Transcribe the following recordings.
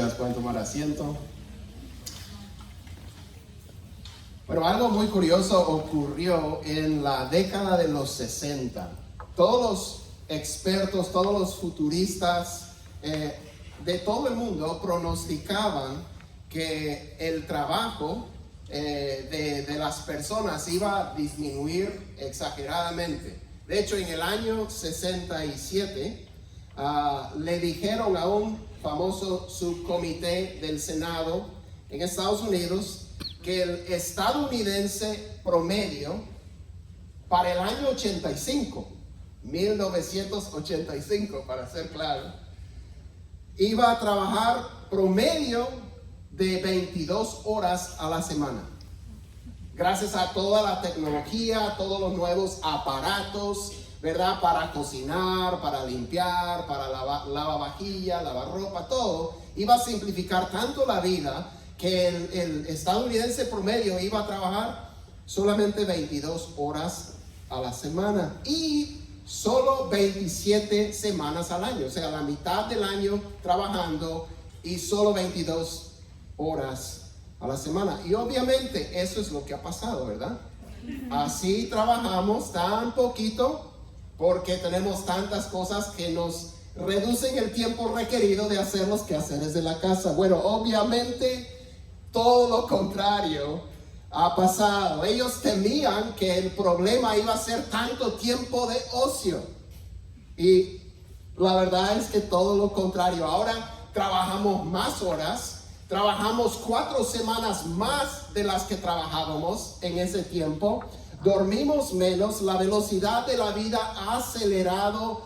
Pueden tomar asiento. Bueno, algo muy curioso ocurrió en la década de los 60. Todos los expertos, todos los futuristas de todo el mundo pronosticaban que el trabajo de las personas iba a disminuir exageradamente. De hecho, en el año 67 le dijeron a un famoso subcomité del Senado en Estados Unidos que el estadounidense promedio para el año 1985 para ser claro, iba a trabajar promedio de 22 horas a la semana. Gracias a toda la tecnología, todos los nuevos aparatos, ¿verdad? Para cocinar, para limpiar, para lavar vajilla, lavar ropa, todo. Iba a simplificar tanto la vida que el estadounidense promedio iba a trabajar solamente 22 horas a la semana y solo 27 semanas al año. O sea, la mitad del año trabajando y solo 22 horas a la semana. Y obviamente eso es lo que ha pasado, ¿verdad? Así trabajamos tan poquito porque tenemos tantas cosas que nos reducen el tiempo requerido de hacer los quehaceres de la casa. Bueno, obviamente todo lo contrario ha pasado. Ellos temían que el problema iba a ser tanto tiempo de ocio. Y la verdad es que todo lo contrario. Ahora trabajamos más horas, trabajamos 4 semanas más de las que trabajábamos en ese tiempo. Dormimos menos, la velocidad de la vida ha acelerado,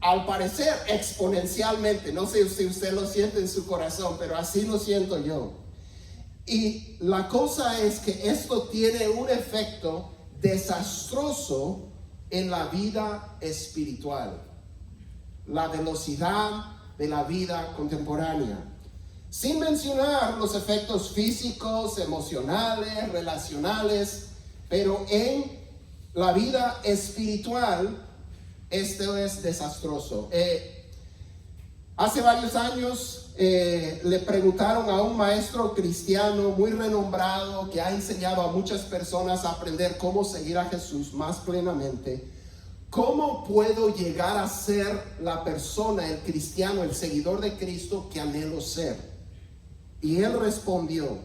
al parecer exponencialmente. No sé si usted lo siente en su corazón, pero así lo siento yo. Y la cosa es que esto tiene un efecto desastroso en la vida espiritual. La velocidad de la vida contemporánea. Sin mencionar los efectos físicos, emocionales, relacionales. Pero en la vida espiritual, esto es desastroso. Hace varios años le preguntaron a un maestro cristiano muy renombrado que ha enseñado a muchas personas a aprender cómo seguir a Jesús más plenamente. ¿Cómo puedo llegar a ser la persona, el cristiano, el seguidor de Cristo que anhelo ser? Y él respondió: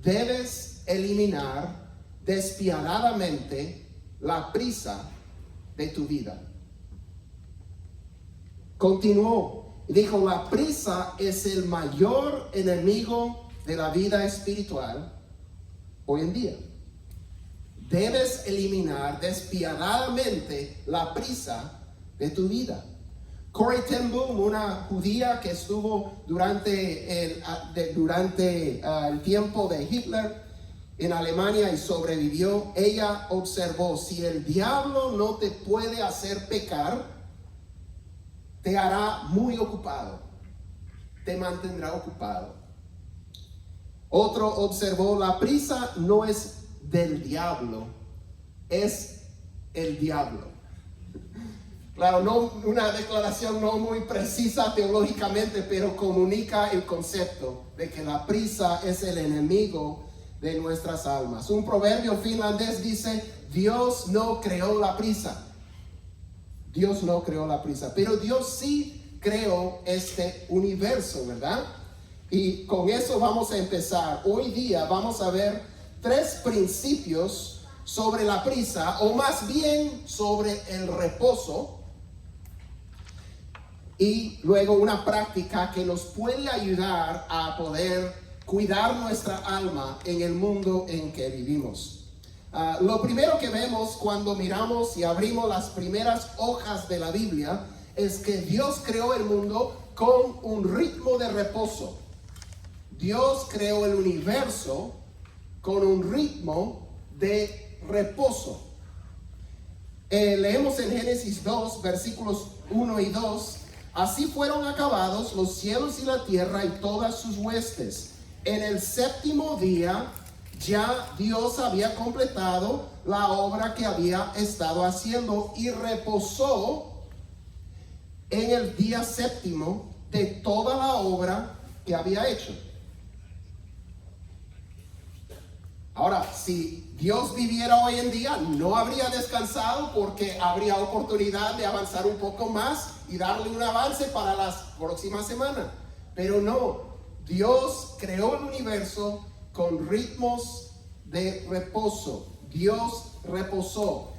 debes eliminar despiadadamente la prisa de tu vida. Continuó y dijo: la prisa es el mayor enemigo de la vida espiritual hoy en día. Debes eliminar despiadadamente la prisa de tu vida. Corrie ten Boom, una judía que estuvo durante el tiempo de Hitler en Alemania y sobrevivió, ella observó: si el diablo no te puede hacer pecar, te hará muy ocupado, te mantendrá ocupado. Otro observó: la prisa no es del diablo, es el diablo. Claro, no una declaración no muy precisa teológicamente, pero comunica el concepto de que la prisa es el enemigo de nuestras almas. Un proverbio finlandés dice: Dios no creó la prisa. Dios no creó la prisa, pero Dios sí creó este universo, ¿verdad? Y con eso vamos a empezar. Hoy día vamos a ver 3 principios sobre la prisa, o más bien sobre el reposo, y luego una práctica que nos puede ayudar a poder cuidar nuestra alma en el mundo en que vivimos. Lo primero que vemos cuando miramos y abrimos las primeras hojas de la Biblia es que Dios creó el mundo con un ritmo de reposo. Dios creó el universo con un ritmo de reposo. Leemos en Génesis 2, versículos 1 y 2. Así fueron acabados los cielos y la tierra y todas sus huestes. En el 7º día ya Dios había completado la obra que había estado haciendo y reposó en el día 7º de toda la obra que había hecho. Ahora, si Dios viviera hoy en día, no habría descansado porque habría oportunidad de avanzar un poco más y darle un avance para las próximas semanas. Pero no, Dios creó el universo con ritmos de reposo. Dios reposó.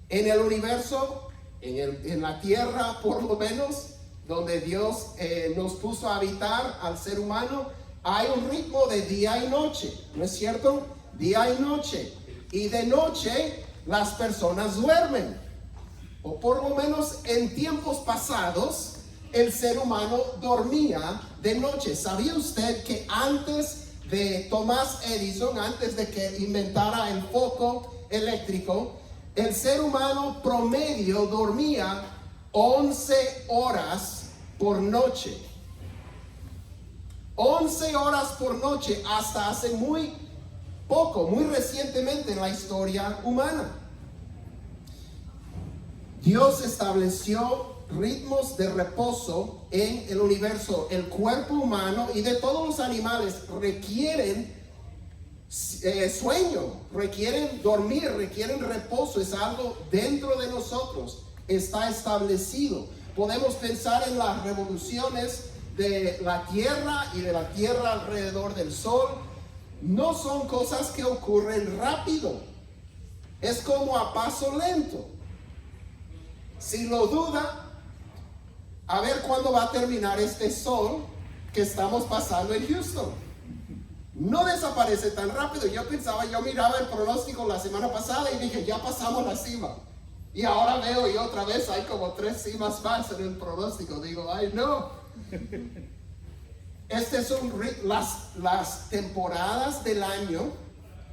En el universo, en la tierra por lo menos, donde Dios nos puso a habitar al ser humano, hay un ritmo de día y noche, ¿no es cierto? Día y noche. Y de noche las personas duermen. O por lo menos en tiempos pasados, el ser humano dormía de noche. ¿Sabía usted que antes de Thomas Edison, antes de que inventara el foco eléctrico, el ser humano promedio dormía 11 horas por noche? 11 horas por noche hasta hace muy poco, muy recientemente en la historia humana. Dios estableció ritmos de reposo en el universo. El cuerpo humano y de todos los animales requieren sueño, requieren dormir, requieren reposo. Es algo dentro de nosotros, está establecido. Podemos pensar en las revoluciones de la Tierra y de la Tierra alrededor del Sol. No son cosas que ocurren rápido, es como a paso lento. Si lo duda, a ver cuándo va a terminar este sol que estamos pasando en Houston. No desaparece tan rápido. Yo miraba el pronóstico la semana pasada y dije, ya pasamos la cima. Y ahora veo y otra vez hay como 3 cimas más en el pronóstico. Digo, ay no. Las temporadas del año,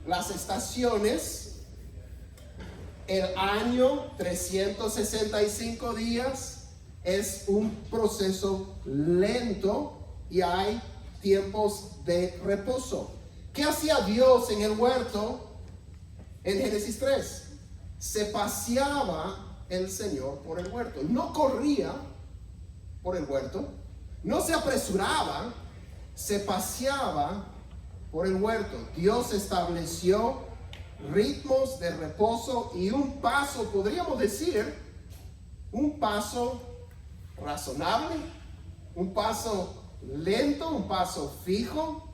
las estaciones, el año, 365 días, es un proceso lento y hay tiempos de reposo. ¿Qué hacía Dios en el huerto? En Génesis 3, se paseaba el Señor por el huerto. No corría por el huerto, no se apresuraba, se paseaba por el huerto. Dios estableció ritmos de reposo y un paso, podríamos decir, un paso razonable, un paso lento, un paso fijo.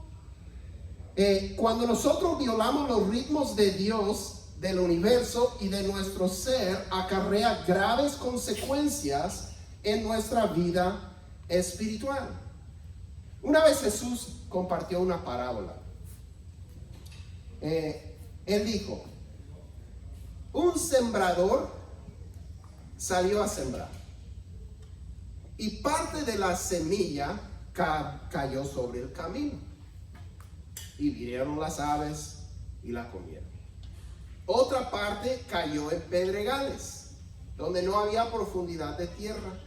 Cuando nosotros violamos los ritmos de Dios, del universo y de nuestro ser, acarrea graves consecuencias en nuestra vida espiritual. Una vez Jesús compartió una parábola. Él dijo, un sembrador salió a sembrar y parte de la semilla cayó sobre el camino y vinieron las aves y la comieron. Otra parte cayó en pedregales donde no había profundidad de tierra.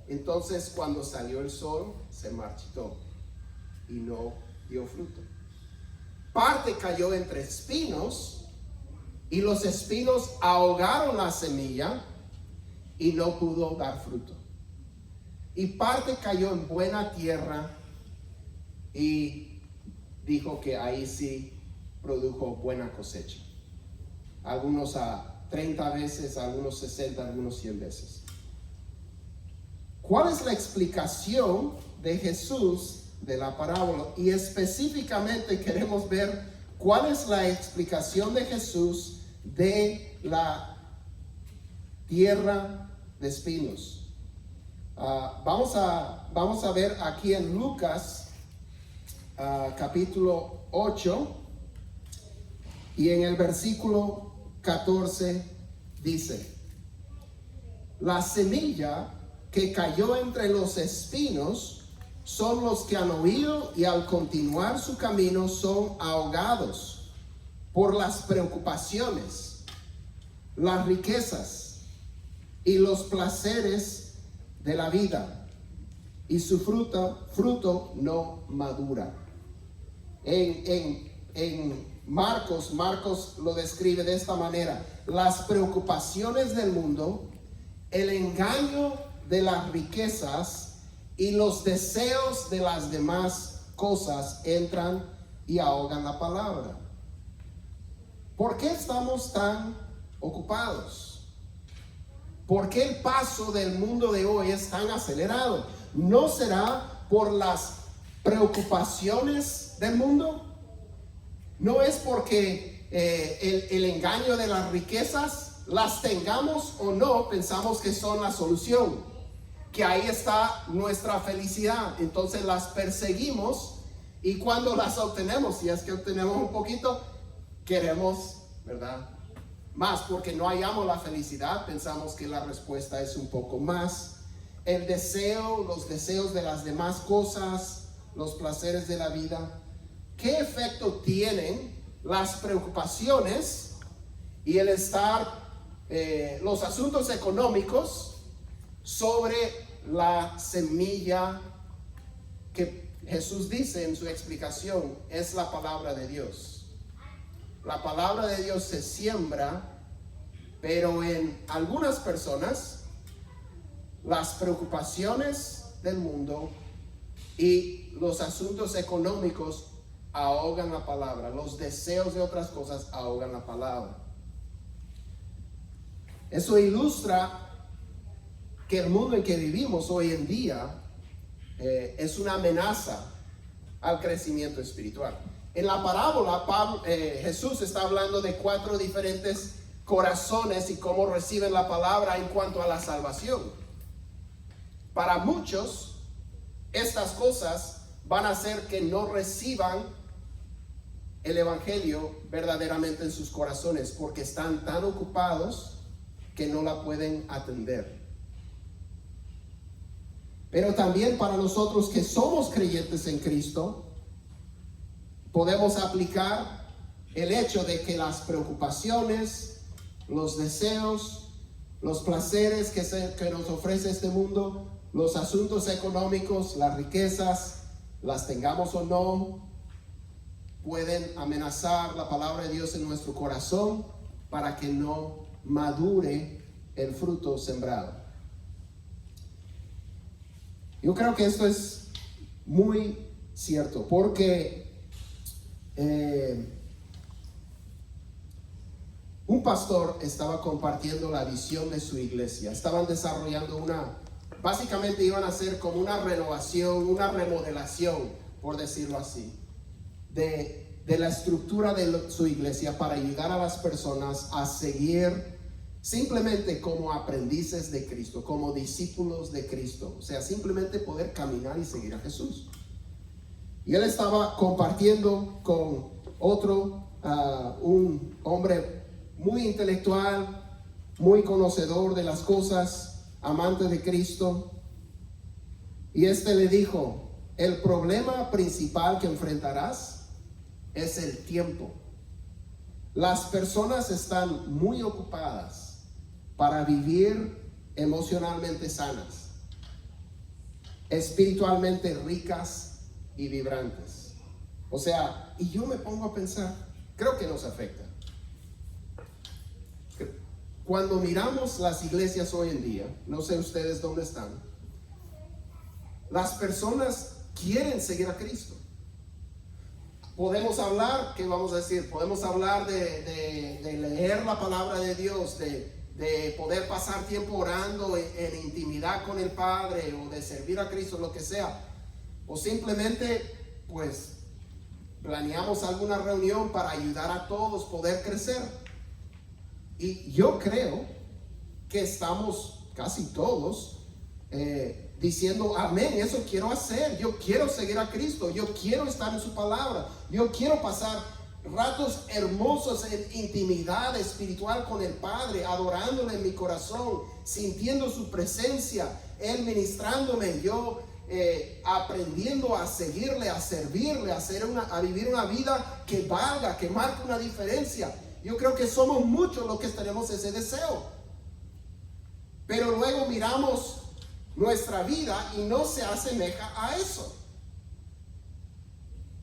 Entonces cuando salió el sol se marchitó y no dio fruto. Parte cayó entre espinos y los espinos ahogaron la semilla y no pudo dar fruto. Y parte cayó en buena tierra y dijo que ahí sí produjo buena cosecha. Algunos a 30 veces, algunos 60, algunos 100 veces. ¿Cuál es la explicación de Jesús de la parábola? Y específicamente queremos ver cuál es la explicación de Jesús de la tierra de espinos. Vamos a ver aquí en Lucas capítulo 8 y en el versículo 14 dice: la semilla que cayó entre los espinos son los que han oído y al continuar su camino son ahogados por las preocupaciones, las riquezas y los placeres de la vida, y su fruto no madura. En Marcos lo describe de esta manera: las preocupaciones del mundo, el engaño de las riquezas y los deseos de las demás cosas entran y ahogan la palabra. ¿Por qué estamos tan ocupados? ¿Por qué el paso del mundo de hoy es tan acelerado? ¿No será por las preocupaciones del mundo? ¿No es porque el engaño de las riquezas, las tengamos o no, pensamos que son la solución, que ahí está nuestra felicidad? Entonces las perseguimos y cuando las obtenemos, si es que obtenemos un poquito, queremos, ¿verdad?, más, porque no hallamos la felicidad. Pensamos que la respuesta es un poco más. El deseo, los deseos de las demás cosas, los placeres de la vida. ¿Qué efecto tienen las preocupaciones y el los asuntos económicos sobre la semilla que Jesús dice en su explicación es la palabra de Dios? La palabra de Dios se siembra, pero en algunas personas las preocupaciones del mundo y los asuntos económicos ahogan la palabra. Los deseos de otras cosas ahogan la palabra. Eso ilustra que el mundo en que vivimos hoy en día es una amenaza al crecimiento espiritual. En la parábola, Jesús está hablando de 4 diferentes corazones y cómo reciben la palabra en cuanto a la salvación. Para muchos, estas cosas van a hacer que no reciban el evangelio verdaderamente en sus corazones, porque están tan ocupados que no la pueden atender. Pero también para nosotros que somos creyentes en Cristo, podemos aplicar el hecho de que las preocupaciones, los deseos, los placeres que nos ofrece este mundo, los asuntos económicos, las riquezas, las tengamos o no, pueden amenazar la palabra de Dios en nuestro corazón para que no madure el fruto sembrado. Yo creo que esto es muy cierto, porque un pastor estaba compartiendo la visión de su iglesia. Estaban desarrollando básicamente iban a hacer como una renovación, una remodelación, por decirlo así, de la estructura de su iglesia para ayudar a las personas a seguir simplemente como aprendices de Cristo, como discípulos de Cristo. O sea, simplemente poder caminar y seguir a Jesús. Y él estaba compartiendo con otro, un hombre muy intelectual, muy conocedor de las cosas, amante de Cristo. Y este le dijo: el problema principal que enfrentarás es el tiempo. Las personas están muy ocupadas para vivir emocionalmente sanas, espiritualmente ricas y vibrantes. O sea, y yo me pongo a pensar, creo que nos afecta. Cuando miramos las iglesias hoy en día, no sé ustedes dónde están, las personas quieren seguir a Cristo. Podemos hablar, ¿qué vamos a decir? Podemos hablar de leer la palabra de Dios, de poder pasar tiempo orando en intimidad con el Padre, o de servir a Cristo, lo que sea. O simplemente, pues, planeamos alguna reunión para ayudar a todos poder crecer. Y yo creo que estamos casi todos diciendo amén, eso quiero hacer. Yo quiero seguir a Cristo, yo quiero estar en su palabra, yo quiero pasar ratos hermosos en intimidad espiritual con el Padre, adorándole en mi corazón, sintiendo su presencia, Él ministrándome, yo aprendiendo a seguirle, a servirle, a vivir una vida que valga, que marque una diferencia. Yo creo que somos muchos los que tenemos ese deseo, pero luego miramos nuestra vida y no se asemeja a eso.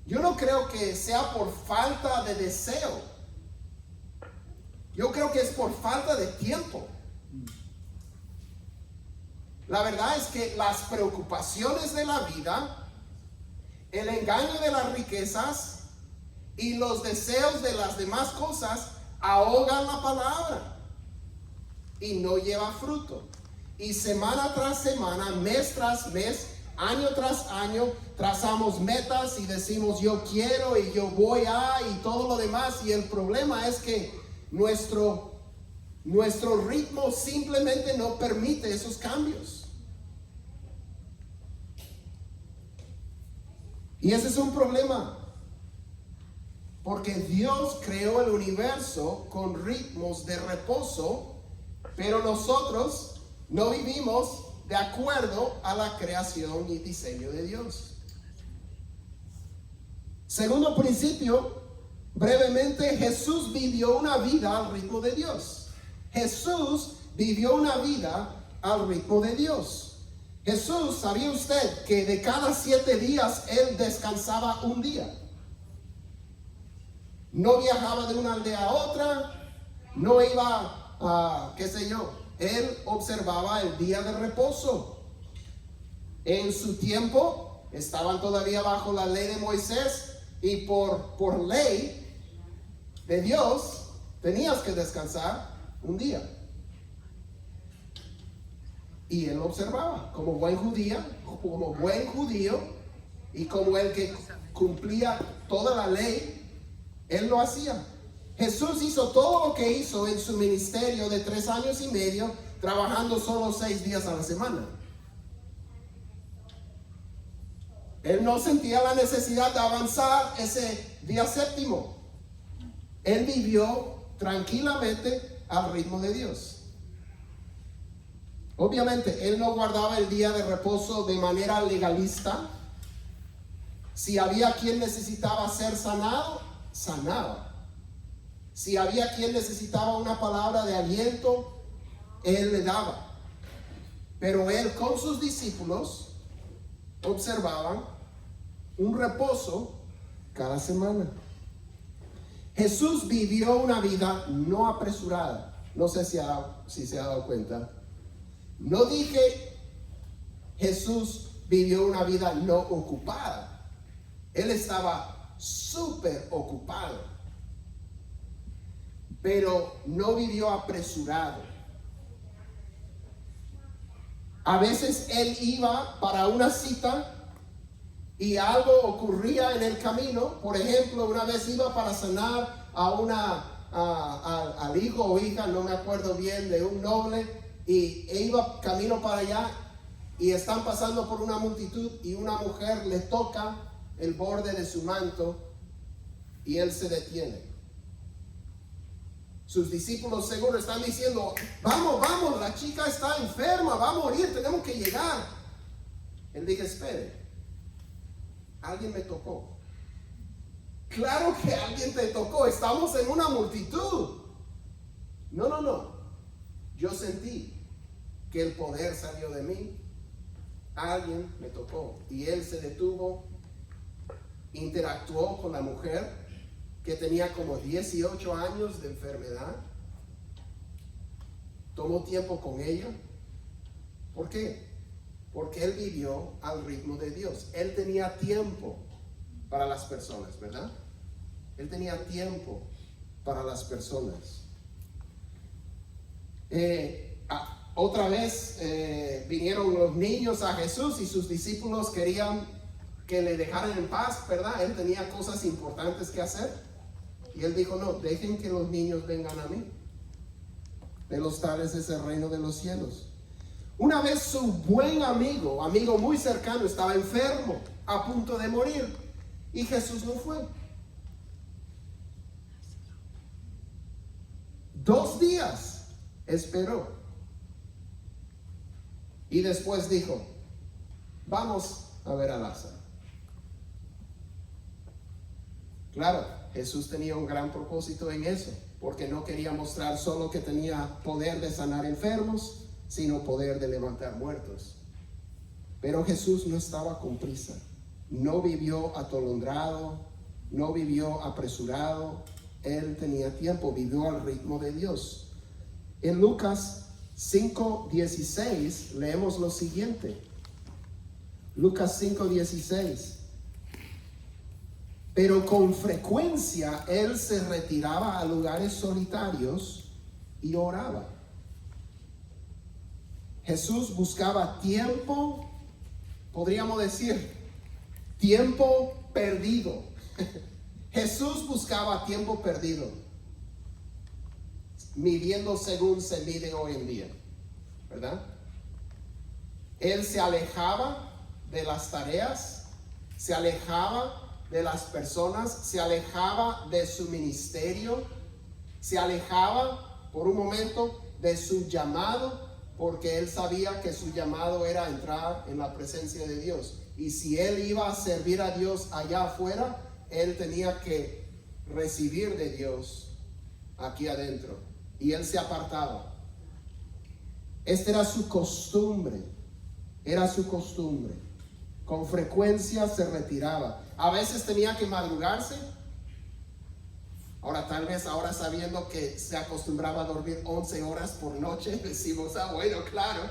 Yo no creo que sea por falta de deseo. Yo creo que es por falta de tiempo. La verdad es que las preocupaciones de la vida, el engaño de las riquezas y los deseos de las demás cosas ahogan la palabra y no lleva fruto. Y semana tras semana, mes tras mes, año tras año, trazamos metas y decimos yo quiero y yo voy a y todo lo demás. Y el problema es que nuestro ritmo simplemente no permite esos cambios. Y ese es un problema. Porque Dios creó el universo con ritmos de reposo, pero nosotros no vivimos de acuerdo a la creación y diseño de Dios. Segundo principio, brevemente, Jesús vivió una vida al ritmo de Dios. Jesús vivió una vida al ritmo de Dios. Jesús, ¿sabía usted que de cada 7 días Él descansaba un día? No viajaba de una aldea a otra, no iba a, qué sé yo, Él observaba el día de reposo. En su tiempo estaban todavía bajo la ley de Moisés y por ley de Dios tenías que descansar un día. Y Él observaba como buen judío y como el que cumplía toda la ley. Él lo hacía. Jesús hizo todo lo que hizo en su ministerio de 3 años y medio, trabajando solo 6 días a la semana. Él no sentía la necesidad de avanzar ese día séptimo. Él vivió tranquilamente al ritmo de Dios. Obviamente, Él no guardaba el día de reposo de manera legalista. Si había quien necesitaba ser sanado, sanaba. Si había quien necesitaba una palabra de aliento, Él le daba. Pero Él con sus discípulos observaban un reposo cada semana. Jesús vivió una vida no apresurada. No sé si se ha dado cuenta. No dije Jesús vivió una vida no ocupada. Él estaba súper ocupado, pero no vivió apresurado. A veces Él iba para una cita y algo ocurría en el camino. Por ejemplo, una vez iba para sanar al hijo o hija, no me acuerdo bien, de un noble, y iba camino para allá y están pasando por una multitud y una mujer le toca el borde de su manto y Él se detiene. Sus discípulos seguro están diciendo, vamos, la chica está enferma, va a morir, tenemos que llegar. Él dice, espere, alguien me tocó. Claro que alguien te tocó, estamos en una multitud. No, yo sentí que el poder salió de mí, alguien me tocó. Y Él se detuvo, interactuó con la mujer que tenía como 18 años de enfermedad, tomó tiempo con ella. ¿Por qué? Porque Él vivió al ritmo de Dios. Él tenía tiempo para las personas, ¿verdad? Él tenía tiempo para las personas. Otra vez vinieron los niños a Jesús y sus discípulos querían que le dejaran en paz, ¿verdad? Él tenía cosas importantes que hacer. Y Él dijo, no, dejen que los niños vengan a mí. De los tales es el reino de los cielos. Una vez su buen amigo muy cercano, estaba enfermo, a punto de morir. Y Jesús no fue. 2 días esperó. Y después dijo, vamos a ver a Lázaro. Claro, Jesús tenía un gran propósito en eso, porque no quería mostrar solo que tenía poder de sanar enfermos, sino poder de levantar muertos. Pero Jesús no estaba con prisa, no vivió atolondrado, no vivió apresurado. Él tenía tiempo, vivió al ritmo de Dios. En Lucas 5:16 leemos lo siguiente. Lucas 5:16. Pero con frecuencia él se retiraba a lugares solitarios y oraba. Jesús buscaba tiempo, podríamos decir, tiempo perdido. Jesús buscaba tiempo perdido, midiendo según se mide hoy en día, ¿verdad? Él se alejaba de las tareas, se alejaba de las personas, se alejaba de su ministerio, se alejaba por un momento de su llamado, porque él sabía que su llamado era entrar en la presencia de Dios. Y si él iba a servir a Dios allá afuera, él tenía que recibir de Dios aquí adentro. Y él se apartaba. Esta era su costumbre. Era su costumbre. Con frecuencia se retiraba. A veces tenía que madrugarse. Ahora, tal vez ahora sabiendo que se acostumbraba a dormir 11 horas por noche, decimos, bueno, claro.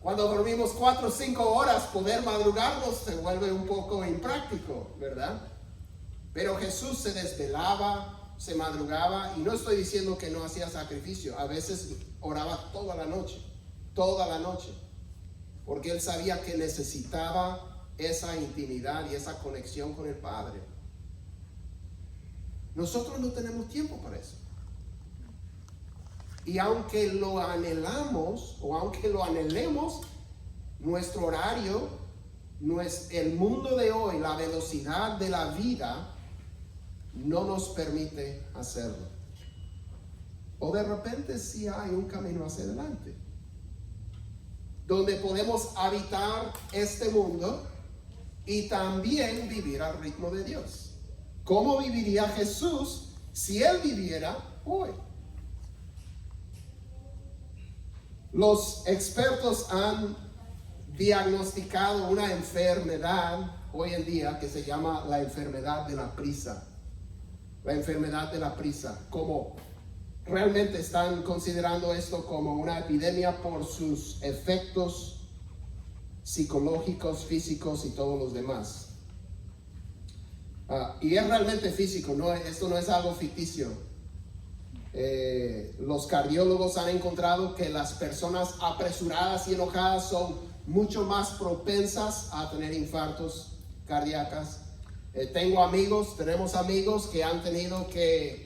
Cuando dormimos 4 o 5 horas, poder madrugarnos se vuelve un poco impráctico, ¿verdad? Pero Jesús se desvelaba, se madrugaba, y no estoy diciendo que no hacía sacrificio. A veces oraba toda la noche, porque él sabía que necesitaba esa intimidad y esa conexión con el Padre. Nosotros no tenemos tiempo para eso. Y aunque lo anhelamos o aunque lo anhelemos, nuestro horario, el mundo de hoy, la velocidad de la vida, no nos permite hacerlo. O de repente sí hay un camino hacia adelante, donde podemos habitar este mundo y también vivir al ritmo de Dios. ¿Cómo viviría Jesús si él viviera hoy? Los expertos han diagnosticado una enfermedad hoy en día que se llama la enfermedad de la prisa. La enfermedad de la prisa. Como realmente están considerando esto como una epidemia por sus efectos psicológicos, físicos y todos los demás. Y es realmente físico, esto no es algo ficticio. Los cardiólogos han encontrado que las personas apresuradas y enojadas son mucho más propensas a tener infartos cardíacos. Tenemos amigos que han tenido que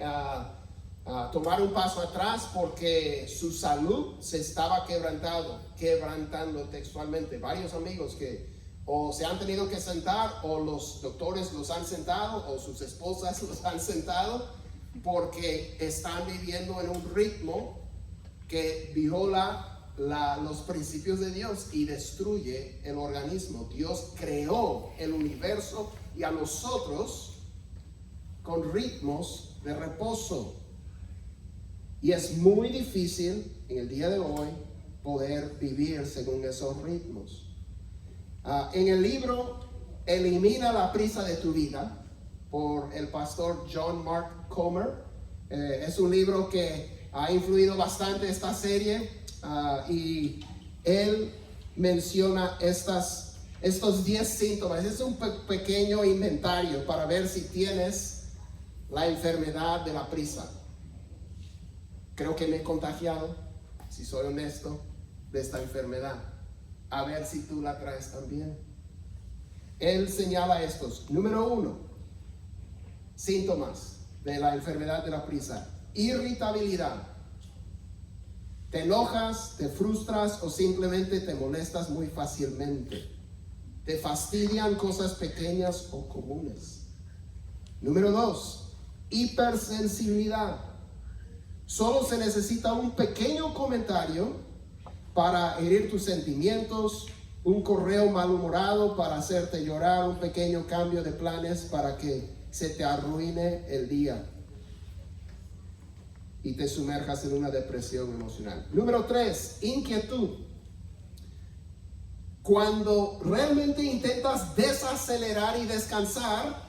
tomar un paso atrás porque su salud se estaba quebrantando textualmente. Varios amigos que o se han tenido que sentar, o los doctores los han sentado, o sus esposas los han sentado, porque están viviendo en un ritmo que viola los principios de Dios y destruye el organismo. Dios creó el universo y a nosotros con ritmos de reposo. Y es muy difícil en el día de hoy poder vivir según esos ritmos. En el libro Elimina la prisa de tu vida, por el pastor John Mark Comer, es un libro que ha influido bastante esta serie, y él menciona estos 10 síntomas. Es un pequeño inventario para ver si tienes la enfermedad de la prisa. Creo que me he contagiado, si soy honesto, de esta enfermedad. A ver si tú la traes también. Él señala estos. Número 1, síntomas de la enfermedad de la prisa. Irritabilidad. Te enojas, te frustras o simplemente te molestas muy fácilmente. Te fastidian cosas pequeñas o comunes. Número 2, hipersensibilidad. Solo se necesita un pequeño comentario para herir tus sentimientos, un correo malhumorado para hacerte llorar, un pequeño cambio de planes para que se te arruine el día y te sumerjas en una depresión emocional. Número 3, inquietud. Cuando realmente intentas desacelerar y descansar,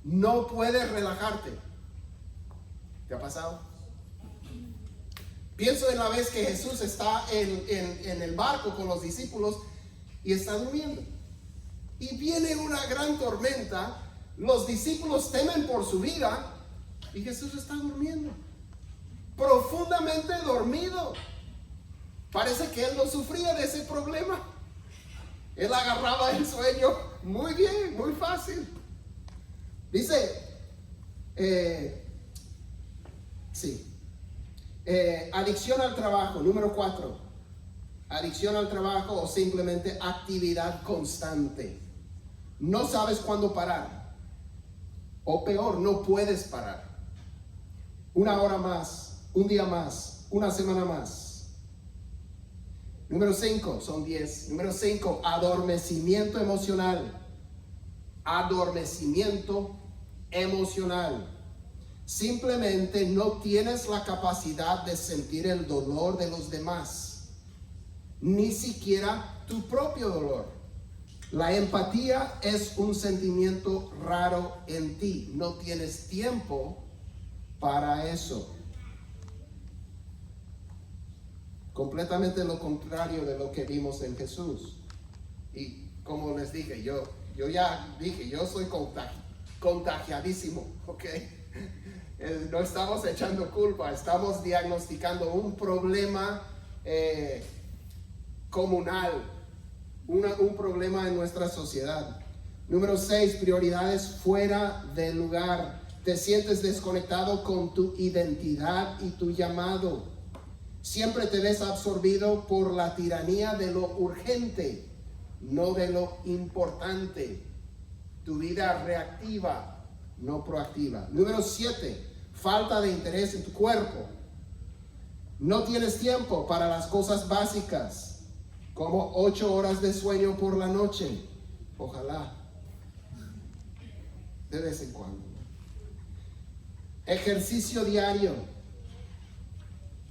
no puedes relajarte. ¿Te ha pasado? Pienso en la vez que Jesús está en el barco con los discípulos y está durmiendo. Y viene una gran tormenta, los discípulos temen por su vida y Jesús está durmiendo, profundamente dormido. Parece que él no sufría de ese problema. Él agarraba el sueño muy bien, muy fácil. Dice, adicción al trabajo, número 4. Adicción al trabajo o simplemente actividad constante. No sabes cuándo parar. O peor, no puedes parar. Una hora más, un día más, una semana más. Número 5, son 10. Número 5, adormecimiento emocional. Adormecimiento emocional. Simplemente no tienes la capacidad de sentir el dolor de los demás, ni siquiera tu propio dolor. La empatía es un sentimiento raro en ti. No tienes tiempo para eso. Completamente lo contrario de lo que vimos en Jesús. Y como les dije, yo ya dije, yo soy contagiadísimo, ¿ok? No estamos echando culpa, estamos diagnosticando un problema comunal, un problema en nuestra sociedad. Número 6, prioridades fuera del lugar. Te sientes desconectado con tu identidad y tu llamado. Siempre te ves absorbido por la tiranía de lo urgente, no de lo importante. Tu vida reactiva, no proactiva. Número 7, falta de interés en tu cuerpo. No tienes tiempo para las cosas básicas, como 8 horas de sueño por la noche. Ojalá. De vez en cuando. Ejercicio diario.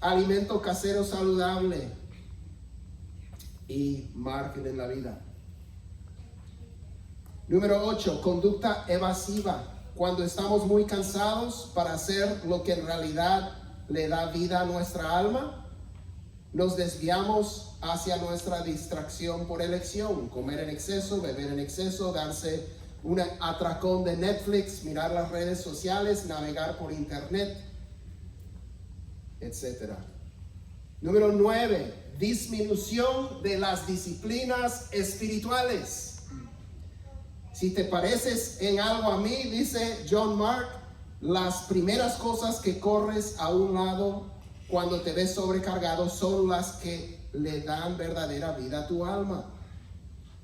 Alimento casero saludable y margen en la vida. Número 8, conducta evasiva. Cuando estamos muy cansados para hacer lo que en realidad le da vida a nuestra alma, nos desviamos hacia nuestra distracción por elección. Comer en exceso, beber en exceso, darse un atracón de Netflix, mirar las redes sociales, navegar por internet, etc. Número 9, disminución de las disciplinas espirituales. Si te pareces en algo a mí, dice John Mark, las primeras cosas que corres a un lado cuando te ves sobrecargado son las que le dan verdadera vida a tu alma.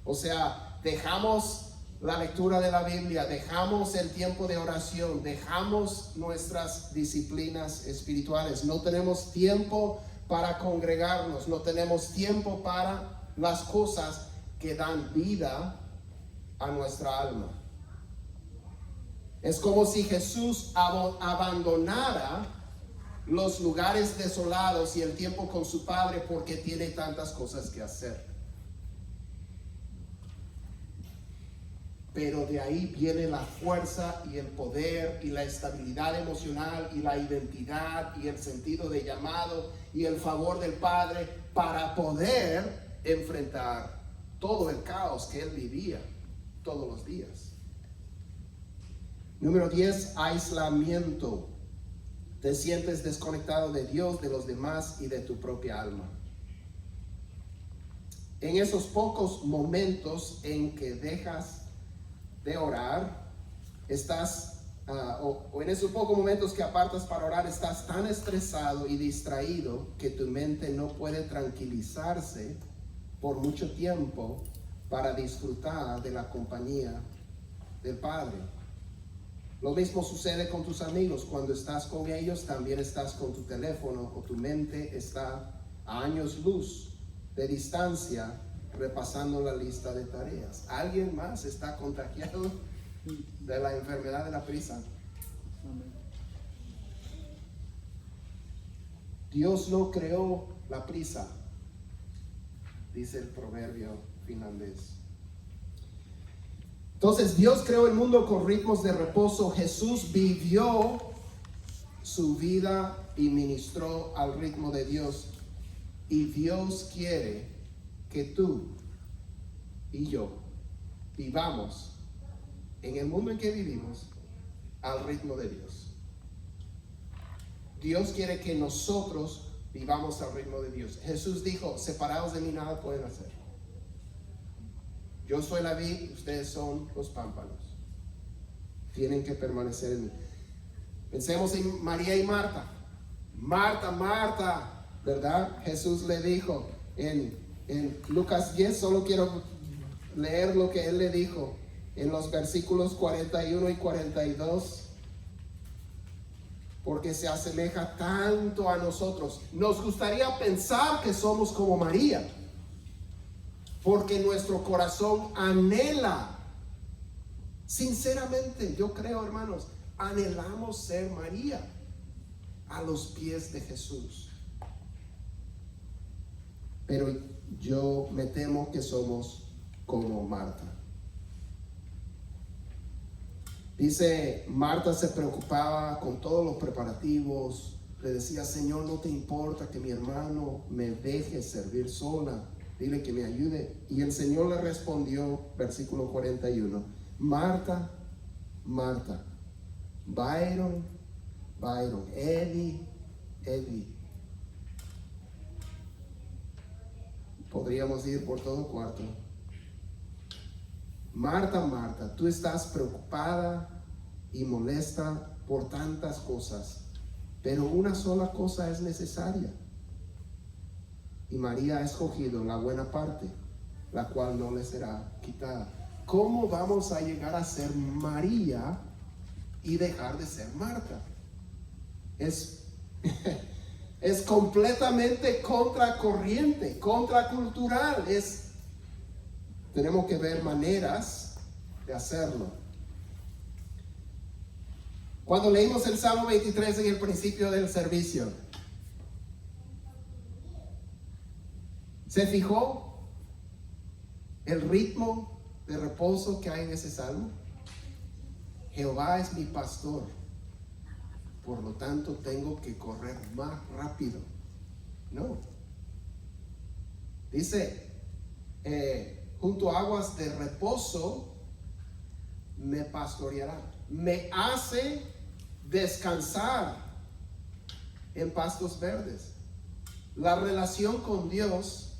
O sea, dejamos la lectura de la Biblia, dejamos el tiempo de oración, dejamos nuestras disciplinas espirituales. No tenemos tiempo para congregarnos, no tenemos tiempo para las cosas que dan vida a nuestra alma. Es como si Jesús abandonara los lugares desolados y el tiempo con su Padre porque tiene tantas cosas que hacer. Pero de ahí viene la fuerza y el poder y la estabilidad emocional y la identidad y el sentido de llamado y el favor del Padre para poder enfrentar todo el caos que él vivía todos los días. Número 10, aislamiento. Te sientes desconectado de Dios, de los demás y de tu propia alma. En esos pocos momentos en que dejas de orar, o en esos pocos momentos que apartas para orar, estás tan estresado y distraído que tu mente no puede tranquilizarse por mucho tiempo para disfrutar de la compañía del Padre. Lo mismo sucede con tus amigos. Cuando estás con ellos, también estás con tu teléfono o tu mente está a años luz de distancia repasando la lista de tareas. ¿Alguien más está contagiado de la enfermedad de la prisa? Dios no creó la prisa, dice el proverbio finlandés. Entonces Dios creó el mundo con ritmos de reposo. Jesús vivió su vida y ministró al ritmo de Dios. Y Dios quiere que tú y yo vivamos en el mundo en que vivimos al ritmo de Dios. Dios quiere que nosotros vivamos al ritmo de Dios. Jesús dijo, separados de mí nada pueden hacer. Yo soy la vid, ustedes son los pámpanos. Tienen que permanecer en mí. Pensemos en María y Marta. Marta, Marta, ¿verdad? Jesús le dijo en Lucas 10, solo quiero leer lo que él le dijo en los versículos 41 y 42, porque se asemeja tanto a nosotros. Nos gustaría pensar que somos como María, porque nuestro corazón anhela, sinceramente, yo creo, hermanos, anhelamos ser María a los pies de Jesús. Pero yo me temo que somos como Marta. Dice, Marta se preocupaba con todos los preparativos. Le decía, Señor, ¿no te importa que mi hermano me deje servir sola? Dile que me ayude. Y el Señor le respondió, versículo 41, Marta, Marta, Byron, Eddie. Podríamos ir por todo cuarto. Marta, Marta, tú estás preocupada y molesta por tantas cosas, pero una sola cosa es necesaria. Y María ha escogido la buena parte, la cual no le será quitada. ¿Cómo vamos a llegar a ser María y dejar de ser Marta? Es completamente contracorriente, contracultural. Tenemos que ver maneras de hacerlo. Cuando leímos el Salmo 23 en el principio del servicio, ¿se fijó el ritmo de reposo que hay en ese salmo? Jehová es mi pastor, por lo tanto tengo que correr más rápido. No. Dice, junto a aguas de reposo me pastoreará. Me hace descansar en pastos verdes. La relación con Dios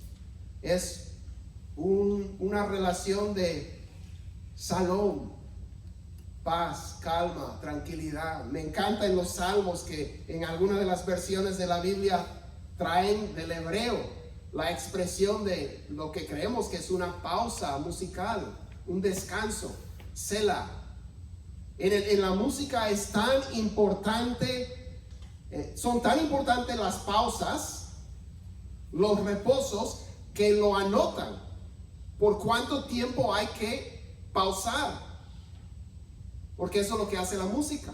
es una relación de salón, paz, calma, tranquilidad. Me encanta en los salmos que en algunas de las versiones de la Biblia traen del hebreo la expresión de lo que creemos que es una pausa musical, un descanso, Selah. En la música es tan importante, son tan importantes las pausas, los reposos, que lo anotan por cuánto tiempo hay que pausar, porque eso es lo que hace la música.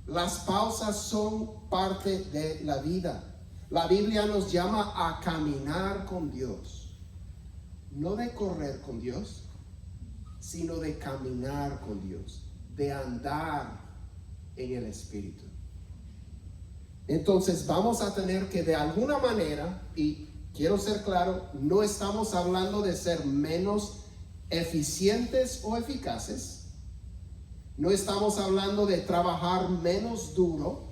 Las pausas son parte de la vida. La Biblia nos llama a caminar con Dios, no de correr con Dios, sino de caminar con Dios, de andar en el Espíritu. Entonces vamos a tener que de alguna manera, y quiero ser claro, no estamos hablando de ser menos eficientes o eficaces, no estamos hablando de trabajar menos duro,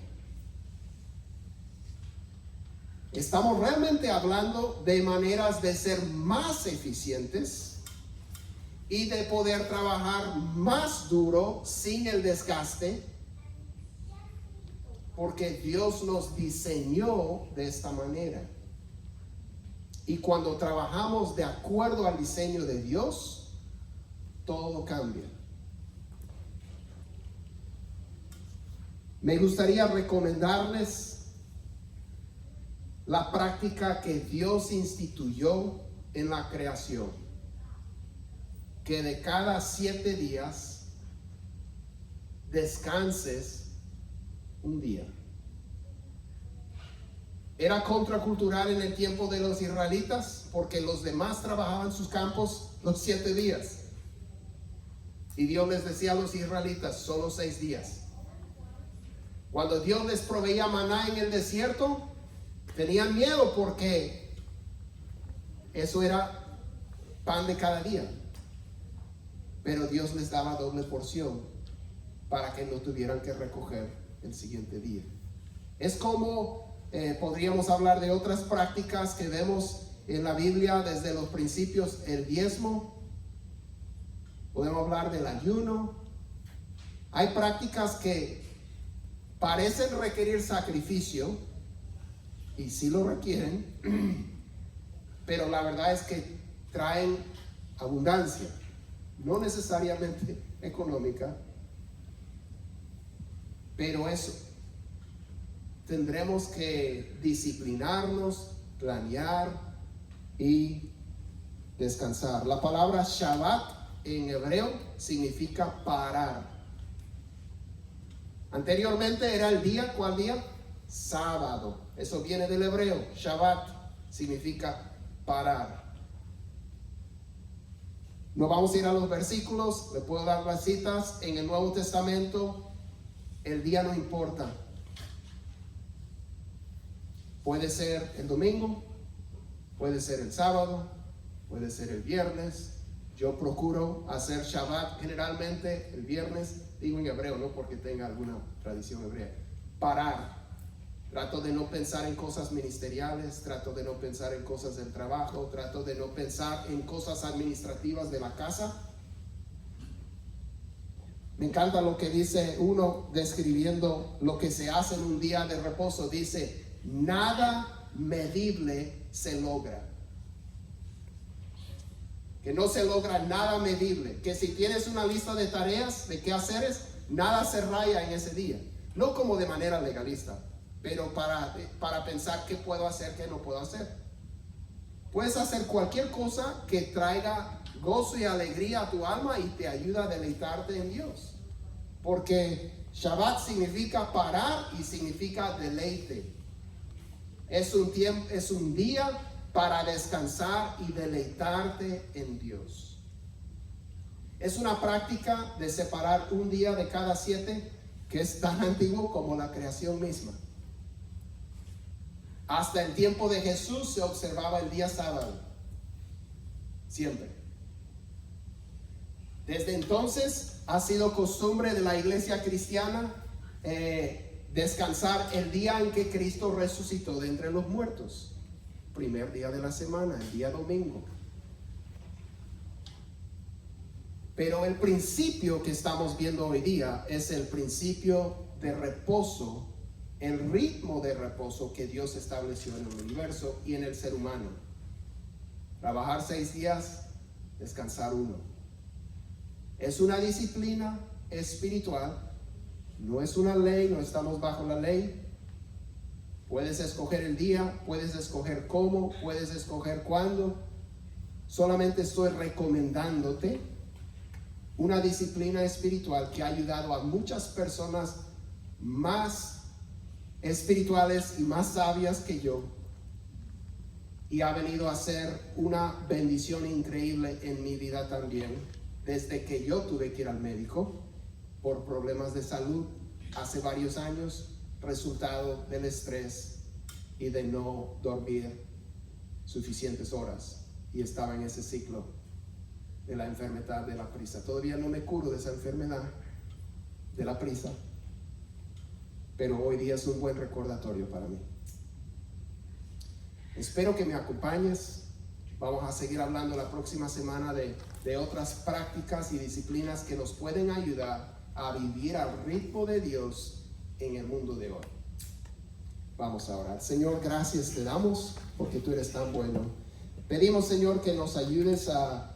estamos realmente hablando de maneras de ser más eficientes y de poder trabajar más duro sin el desgaste, porque Dios nos diseñó de esta manera. Y cuando trabajamos de acuerdo al diseño de Dios, todo cambia. Me gustaría recomendarles la práctica que Dios instituyó en la creación, que de cada 7 días descanses un día. Era contracultural en el tiempo de los israelitas, porque los demás trabajaban sus campos los 7 días. Y Dios les decía a los israelitas, solo 6 días. Cuando Dios les proveía maná en el desierto, tenían miedo porque eso era pan de cada día. Pero Dios les daba doble porción para que no tuvieran que recoger el siguiente día. Es como podríamos hablar de otras prácticas que vemos en la Biblia desde los principios, el diezmo. Podemos hablar del ayuno. Hay prácticas que parecen requerir sacrificio, y sí lo requieren, pero la verdad es que traen abundancia, no necesariamente económica, pero eso, tendremos que disciplinarnos, planear y descansar. La palabra Shabbat en hebreo significa parar. Anteriormente era el día, ¿cuál día? Sábado. Eso viene del hebreo. Shabbat significa parar. No vamos a ir a los versículos, le puedo dar las citas. En el Nuevo Testamento, el día no importa. Puede ser el domingo, puede ser el sábado, puede ser el viernes. Yo procuro hacer Shabbat generalmente el viernes, digo en hebreo, no porque tenga alguna tradición hebrea. Parar. Trato de no pensar en cosas ministeriales, trato de no pensar en cosas del trabajo, trato de no pensar en cosas administrativas de la casa. Me encanta lo que dice uno describiendo lo que se hace en un día de reposo. Dice, nada medible se logra. Que no se logra nada medible. Que si tienes una lista de tareas, de qué haceres, nada se raya en ese día. No como de manera legalista, pero para pensar qué puedo hacer, qué no puedo hacer. Puedes hacer cualquier cosa que traiga gozo y alegría a tu alma y te ayuda a deleitarte en Dios. Porque Shabbat significa parar y significa deleite. Es un día para descansar y deleitarte en Dios. Es una práctica de separar un día de cada 7 que es tan antiguo como la creación misma. Hasta el tiempo de Jesús se observaba el día sábado. Siempre. Desde entonces ha sido costumbre de la iglesia cristiana descansar el día en que Cristo resucitó de entre los muertos. Primer día de la semana, el día domingo. Pero el principio que estamos viendo hoy día es el principio de reposo, el ritmo de reposo que Dios estableció en el universo y en el ser humano. Trabajar 6 días, descansar 1. Es una disciplina espiritual, no es una ley, no estamos bajo la ley. Puedes escoger el día, puedes escoger cómo, puedes escoger cuándo. Solamente estoy recomendándote una disciplina espiritual que ha ayudado a muchas personas más espirituales y más sabias que yo, y ha venido a ser una bendición increíble en mi vida también, desde que yo tuve que ir al médico por problemas de salud hace varios años, resultado del estrés y de no dormir suficientes horas, y estaba en ese ciclo de la enfermedad de la prisa. Todavía no me curo de esa enfermedad de la prisa, pero hoy día es un buen recordatorio para mí. Espero que me acompañes. Vamos a seguir hablando la próxima semana de otras prácticas y disciplinas que nos pueden ayudar a vivir al ritmo de Dios en el mundo de hoy. Vamos a orar. Señor, gracias te damos porque tú eres tan bueno. Pedimos, Señor, que nos ayudes a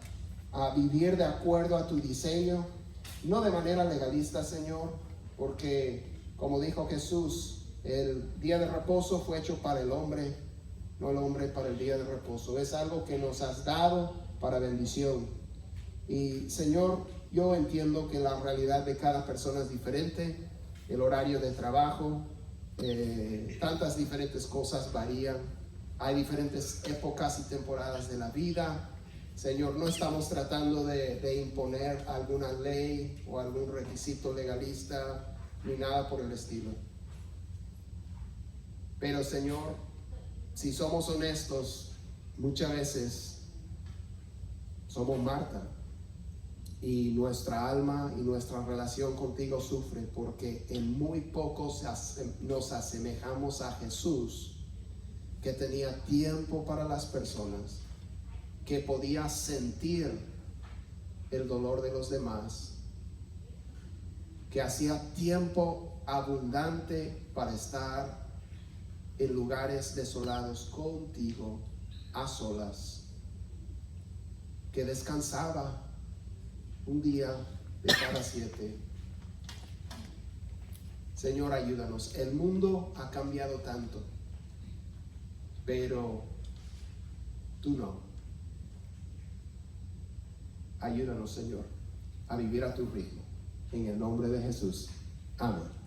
vivir de acuerdo a tu diseño, no de manera legalista, Señor, porque como dijo Jesús, el día de reposo fue hecho para el hombre, no el hombre para el día de reposo. Es algo que nos has dado para bendición. Y Señor, yo entiendo que la realidad de cada persona es diferente, el horario de trabajo, tantas diferentes cosas varían, hay diferentes épocas y temporadas de la vida. Señor, no estamos tratando de imponer alguna ley o algún requisito legalista ni nada por el estilo. Pero Señor, si somos honestos, muchas veces somos Marta y nuestra alma y nuestra relación contigo sufre porque en muy poco nos asemejamos a Jesús, que tenía tiempo para las personas, que podía sentir el dolor de los demás, que hacía tiempo abundante para estar en lugares desolados contigo, a solas, que descansaba un día de cada 7. Señor, ayúdanos. El mundo ha cambiado tanto, pero tú no. Ayúdanos, Señor, a vivir a tu ritmo. En el nombre de Jesús. Amén.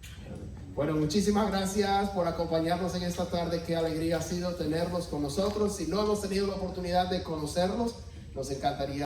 Bueno, muchísimas gracias por acompañarnos en esta tarde. Qué alegría ha sido tenerlos con nosotros. Si no hemos tenido la oportunidad de conocerlos, nos encantaría